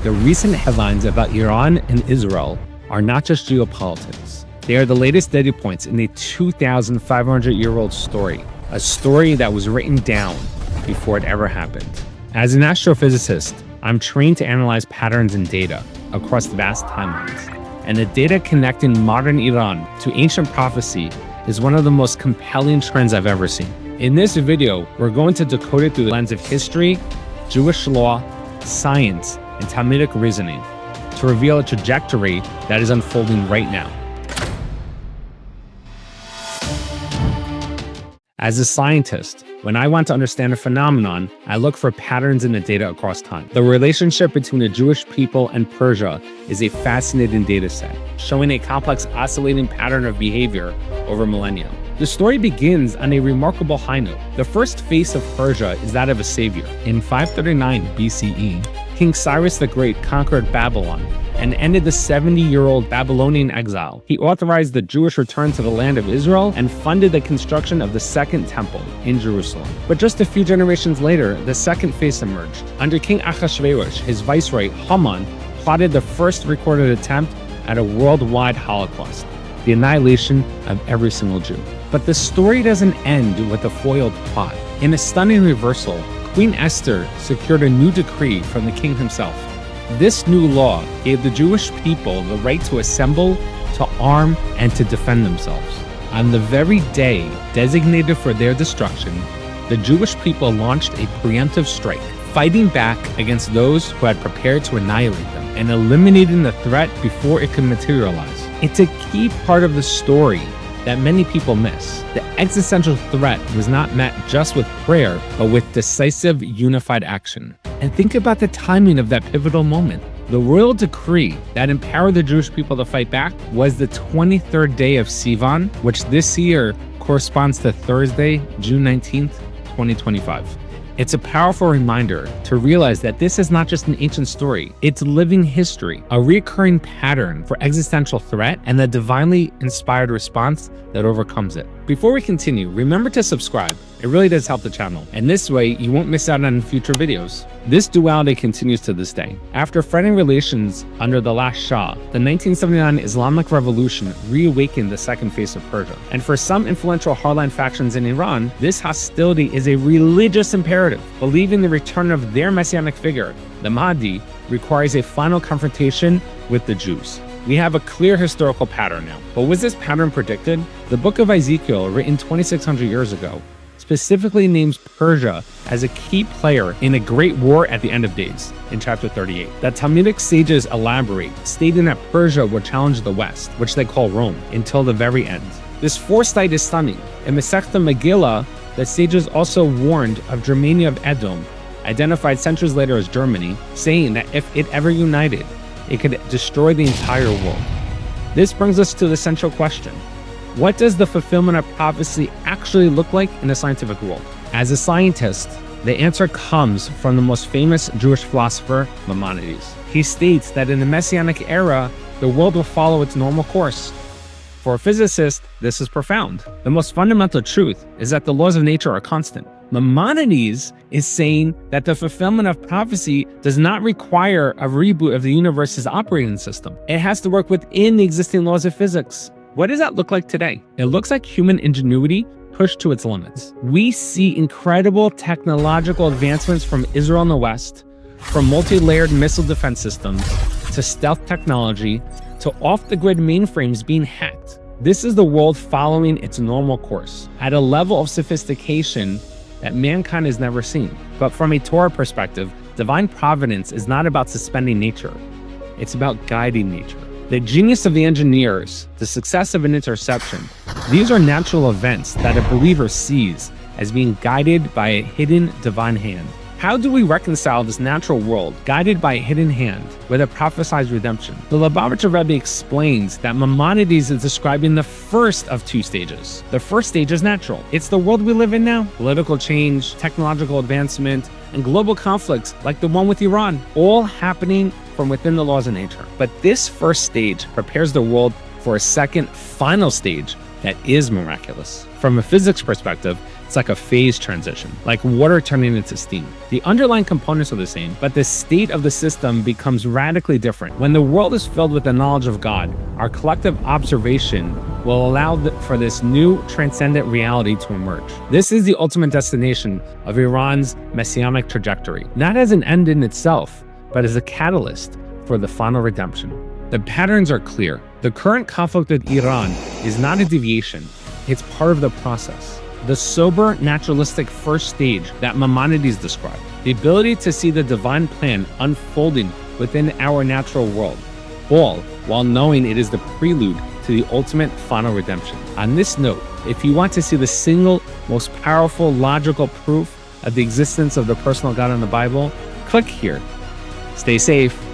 The recent headlines about Iran and Israel are not just geopolitics. They are the latest data points in a 2,500-year-old story, a story that was written down before it ever happened. As an astrophysicist, I'm trained to analyze patterns in data across vast timelines. And the data connecting modern Iran to ancient prophecy is one of the most compelling trends I've ever seen. In this video, we're going to decode it through the lens of history, Jewish law, science, and Talmudic reasoning to reveal a trajectory that is unfolding right now. As a scientist, when I want to understand a phenomenon, I look for patterns in the data across time. The relationship between the Jewish people and Persia is a fascinating data set, showing a complex oscillating pattern of behavior over millennia. The story begins on a remarkable high note. The first face of Persia is that of a savior. In 539 BCE, King Cyrus the Great conquered Babylon and ended the 70-year-old Babylonian exile. He authorized the Jewish return to the land of Israel and funded the construction of the Second Temple in Jerusalem. But just a few generations later, the second phase emerged. Under King Ahasuerus, his viceroy Haman plotted the first recorded attempt at a worldwide Holocaust, the annihilation of every single Jew. But the story doesn't end with a foiled plot. In a stunning reversal, Queen Esther secured a new decree from the king himself. This new law gave the Jewish people the right to assemble, to arm, and to defend themselves. On the very day designated for their destruction, the Jewish people launched a preemptive strike, fighting back against those who had prepared to annihilate them and eliminating the threat before it could materialize. It's a key part of the story that many people miss. The existential threat was not met just with prayer, but with decisive, unified action. And think about the timing of that pivotal moment. The royal decree that empowered the Jewish people to fight back was the 23rd day of Sivan, which this year corresponds to Thursday, June 19th, 2025. It's a powerful reminder to realize that this is not just an ancient story, it's living history, a recurring pattern for existential threat and the divinely inspired response that overcomes it. Before we continue, remember to subscribe. It really does help the channel, and this way you won't miss out on future videos. This duality continues to this day. After frightening relations under the last Shah, the 1979 Islamic Revolution reawakened the second phase of Persia. And for some influential hardline factions in Iran, this hostility is a religious imperative, believing the return of their Messianic figure, the Mahdi, requires a final confrontation with the Jews. We have a clear historical pattern now. But was this pattern predicted? The book of Ezekiel, written 2,600 years ago, specifically names Persia as a key player in a great war at the end of days, in chapter 38. The Talmudic sages elaborate, stating that Persia would challenge the West, which they call Rome, until the very end. This foresight is stunning. In Masechta Megillah, the sages also warned of Germania of Edom, identified centuries later as Germany, saying that if it ever united, it could destroy the entire world. This brings us to the central question. What does the fulfillment of prophecy actually look like in the scientific world? As a scientist, the answer comes from the most famous Jewish philosopher, Maimonides. He states that in the Messianic era, the world will follow its normal course. For a physicist, this is profound. The most fundamental truth is that the laws of nature are constant. Maimonides is saying that the fulfillment of prophecy does not require a reboot of the universe's operating system. It has to work within the existing laws of physics. What does that look like today? It looks like human ingenuity pushed to its limits. We see incredible technological advancements from Israel in the West, from multi-layered missile defense systems, to stealth technology, to off-the-grid mainframes being hacked. This is the world following its normal course, at a level of sophistication that mankind has never seen. But from a Torah perspective, divine providence is not about suspending nature. It's about guiding nature. The genius of the engineers, the success of an interception, these are natural events that a believer sees as being guided by a hidden divine hand. How do we reconcile this natural world, guided by a hidden hand, with a prophesied redemption? The Lubavitcher Rebbe explains that Maimonides is describing the first of two stages. The first stage is natural. It's the world we live in now. Political change, technological advancement, and global conflicts like the one with Iran, all happening from within the laws of nature. But this first stage prepares the world for a second, final stage that is miraculous. From a physics perspective, It's like a phase transition, like water turning into steam. The underlying components are the same, but the state of the system becomes radically different. When the world is filled with the knowledge of God, our collective observation will allow for this new transcendent reality to emerge. This is the ultimate destination of Iran's Messianic trajectory, not as an end in itself, but as a catalyst for the final redemption. The patterns are clear. The current conflict with Iran is not a deviation, it's part of the process. The sober, naturalistic first stage that Maimonides described, the ability to see the divine plan unfolding within our natural world, all while knowing it is the prelude to the ultimate final redemption. On this note, if you want to see the single most powerful logical proof of the existence of the personal God in the Bible, click here. Stay safe.